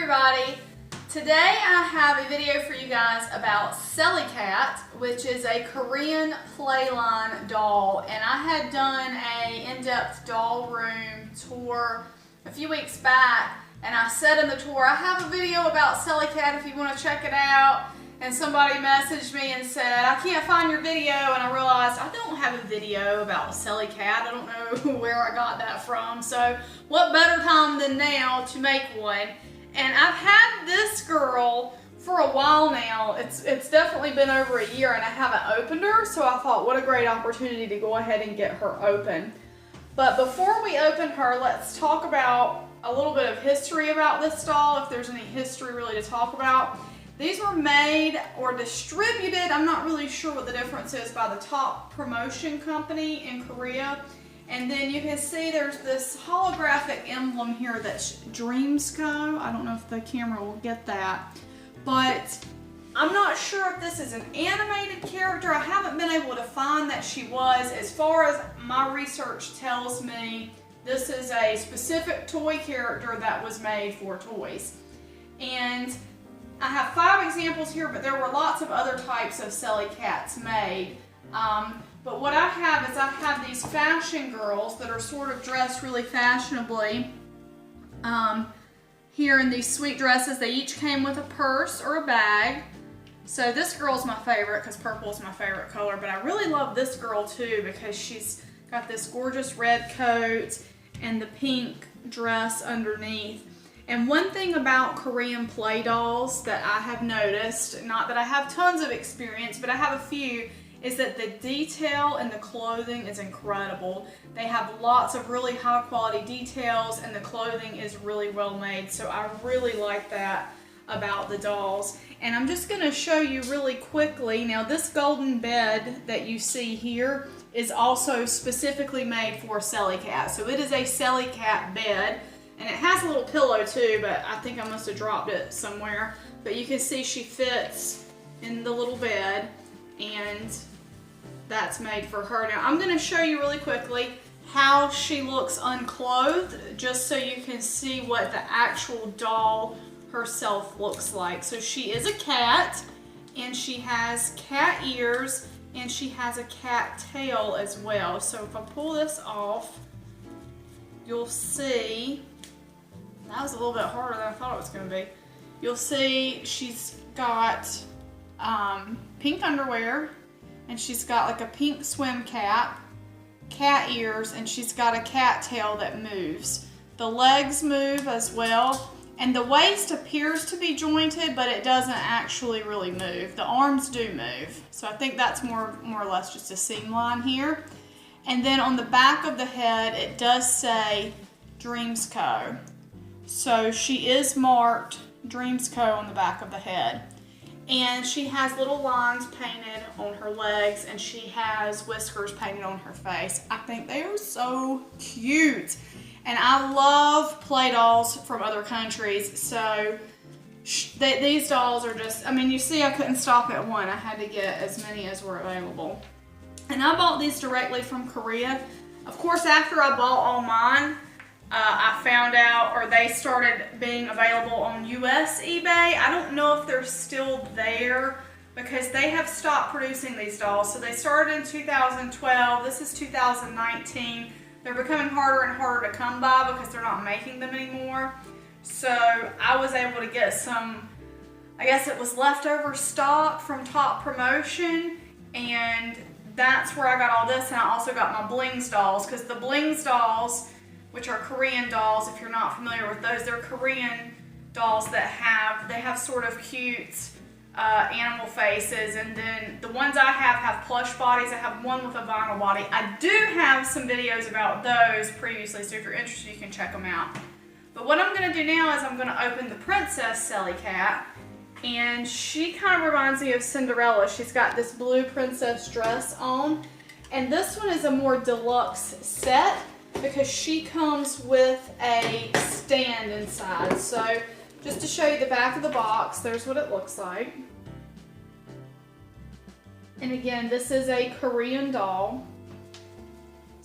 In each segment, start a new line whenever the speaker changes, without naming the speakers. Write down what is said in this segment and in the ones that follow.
everybody. Today I have a video for you guys about Cellicat, which is a Korean playline doll, and I had done a in-depth doll room tour a few weeks back, and I said in the tour I have a video about Cellicat if you want to check it out, and somebody messaged me and said I can't find your video, and I realized I don't have a video about Cellicat. I don't know where I got that from, so what better time than now to make one. And I've had this girl for a while now. It's definitely been over a year and I haven't opened her, so I thought what a great opportunity to go ahead and get her open. But before we open her, let's talk about a little bit of history about this doll, if there's any history really to talk about. These were made or distributed, I'm not really sure what the difference is, by the top promotion company in Korea. And then you can see there's this holographic emblem here that's Dreams Go. I don't know if the camera will get that, but I'm not sure if this is an animated character. I haven't been able to find that she was. As far as my research tells me, this is a specific toy character that was made for toys. And I have 5 examples here, but there were lots of other types of Cellicats made. But what I have is I have these fashion girls that are sort of dressed really fashionably here in these sweet dresses. They each came with a purse or a bag. So this girl's my favorite because purple is my favorite color, but I really love this girl too because she's got this gorgeous red coat and the pink dress underneath. And one thing about Korean play dolls that I have noticed, not that I have tons of experience, but I have a few, is that the detail in the clothing is incredible. They have lots of really high quality details and the clothing is really well made. So I really like that about the dolls. And I'm just gonna show you really quickly. Now this golden bed that you see here is also specifically made for Cellicat. So it is a Cellicat bed. And it has a little pillow too, but I think I must have dropped it somewhere. But you can see she fits in the little bed, and that's made for her. Now I'm going to show you really quickly how she looks unclothed, just so you can see what the actual doll herself looks like. So she is a cat, and she has cat ears, and she has a cat tail as well. So if I pull this off, you'll see, that was a little bit harder than I thought it was going to be. You'll see she's got pink underwear, and she's got like a pink swim cap, cat ears, and she's got a cat tail that moves. The legs move as well, and the waist appears to be jointed, but it doesn't actually really move. The arms do move, so I think that's more or less just a seam line here. And then on the back of the head, it does say Dreams Co. So she is marked Dreams Co. on the back of the head. And she has little lines painted on her legs, and she has whiskers painted on her face. I think they are so cute. And I love play dolls from other countries, so these dolls are just, I mean, you see I couldn't stop at one. I had to get as many as were available. And I bought these directly from Korea. Of course, after I bought all mine, I found out, or they started being available on US eBay. I don't know if they're still there because they have stopped producing these dolls. So they started in 2012. This is 2019. They're becoming harder and harder to come by because they're not making them anymore. So I was able to get some, I guess it was leftover stock from Top Promotion, and that's where I got all this. And I also got my Blings dolls, because the Blings dolls, which are Korean dolls, if you're not familiar with those, they're Korean dolls that have sort of cute animal faces, and then the ones I have plush bodies. I have one with a vinyl body. I do have some videos about those previously, so if you're interested, you can check them out. But what I'm going to do now is I'm going to open the Princess Cellicat, and she kind of reminds me of Cinderella. She's got this blue princess dress on, and this one is a more deluxe set because she comes with a stand inside. So just to show you the back of the box, there's what it looks like. And again, this is a Korean doll.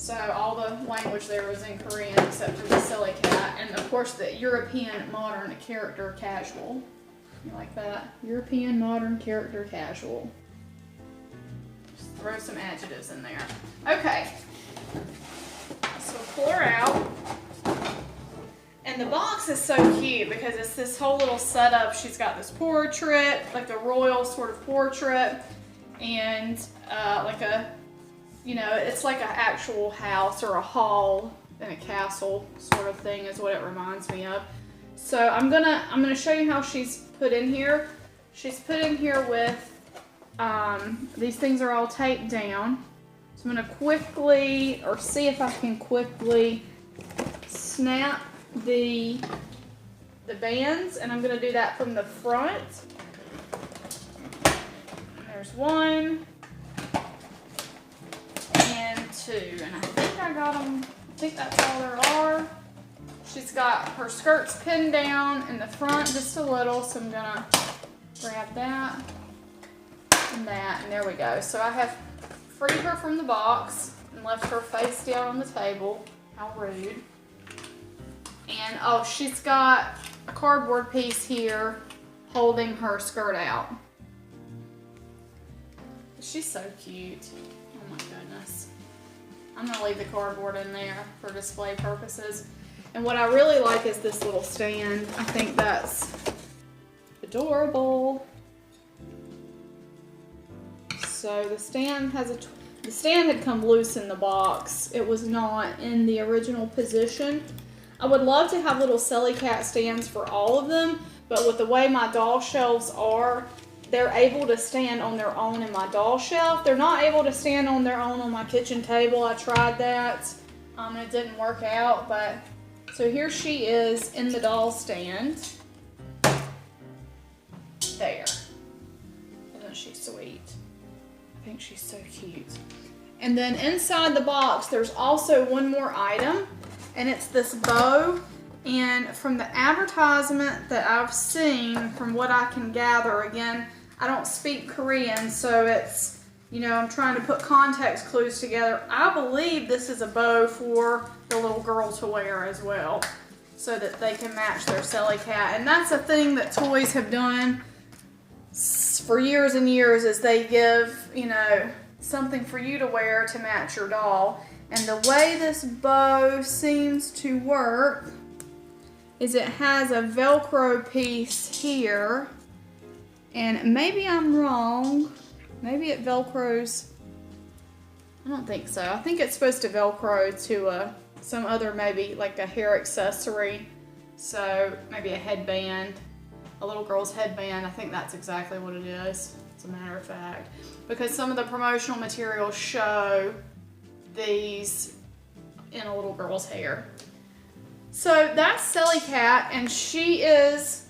So all the language there was in Korean except for the Cellicat, and of course the European modern character casual. You like that? European modern character casual. Just throw some adjectives in there. Okay. So pull her out. And the box is so cute because it's this whole little setup. She's got this portrait, like the royal sort of portrait, and like a, you know, it's like an actual house or a hall in a castle sort of thing is what it reminds me of. So I'm gonna show you how she's put in here. She's put in here with these things are all taped down. So I'm gonna quickly, or see if I can quickly snap the bands, and I'm gonna do that from the front. There's one and two, and I think I got them. I think that's all there are. She's got her skirts pinned down in the front just a little, so I'm gonna grab that and that, and there we go. So I have freed her from the box and left her face down on the table. How rude. And oh, she's got a cardboard piece here holding her skirt out. She's so cute. Oh my goodness. I'm gonna leave the cardboard in there for display purposes. And what I really like is this little stand. I think that's adorable. So the stand has the stand had come loose in the box. It was not in the original position. I would love to have little Cellicat stands for all of them, but with the way my doll shelves are, they're able to stand on their own in my doll shelf. They're not able to stand on their own on my kitchen table. I tried that, and it didn't work out, but so here she is in the doll stand. There. Isn't she sweet? I think she's so cute. And then inside the box, there's also one more item, and it's this bow. And from the advertisement that I've seen, from what I can gather, again, I don't speak Korean, so it's, you know, I'm trying to put context clues together. I believe this is a bow for the little girl to wear as well, so that they can match their Cellicat. And that's a thing that toys have done for years and years, is they give, you know, something for you to wear to match your doll. And the way this bow seems to work is it has a Velcro piece here, and maybe I'm wrong. Maybe it Velcros. I don't think so. I think it's supposed to Velcro to some other, maybe like a hair accessory. So maybe a headband, a little girl's headband. I think that's exactly what it is, as a matter of fact, because some of the promotional materials show these in a little girl's hair. So that's Cellicat, and she is,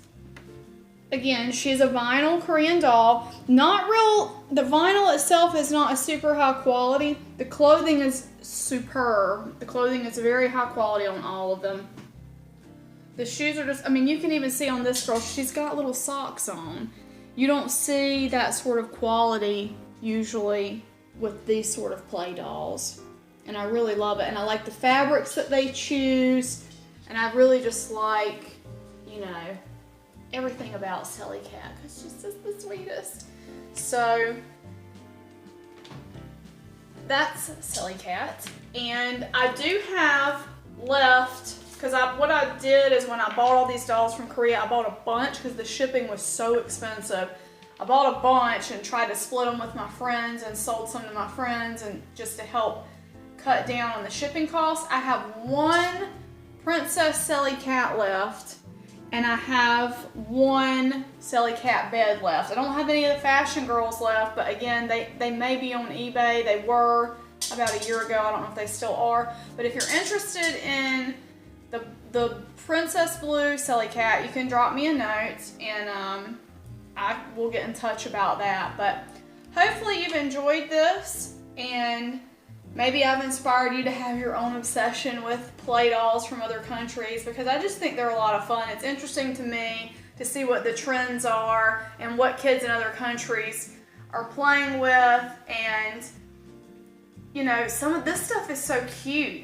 again, she's a vinyl Korean doll. Not real, the vinyl itself is not a super high quality. The clothing is superb. The clothing is very high quality on all of them. The shoes are just, I mean, you can even see on this girl, she's got little socks on. You don't see that sort of quality usually with these sort of play dolls. And I really love it. And I like the fabrics that they choose. And I really just like, you know, everything about Cellicat, because she's just the sweetest. So that's Cellicat. And I do have left, because what I did is when I bought all these dolls from Korea, I bought a bunch because the shipping was so expensive. I bought a bunch and tried to split them with my friends and sold some to my friends, and just to help cut down on the shipping costs. I have one Princess Cellicat left, and I have one Cellicat bed left. I don't have any of the fashion girls left, but again, they may be on eBay. They were about a year ago. I don't know if they still are. But if you're interested in the Princess Blue Cellicat, you can drop me a note, and I will get in touch about that. But hopefully you've enjoyed this, and maybe I've inspired you to have your own obsession with play dolls from other countries, because I just think they're a lot of fun. It's interesting to me to see what the trends are and what kids in other countries are playing with, and you know, some of this stuff is so cute.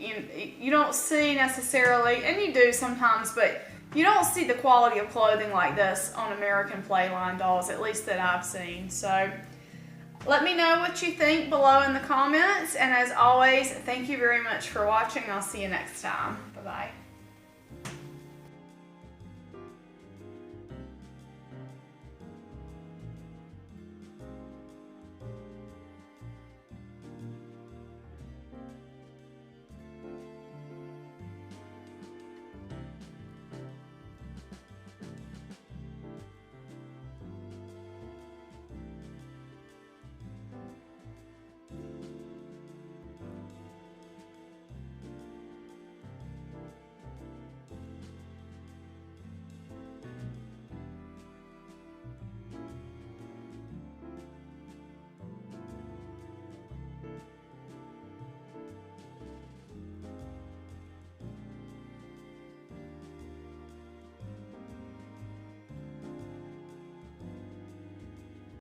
You don't see necessarily, and you do sometimes, but you don't see the quality of clothing like this on American Playline dolls, at least that I've seen. So let me know what you think below in the comments. And as always, thank you very much for watching. I'll see you next time. Bye-bye.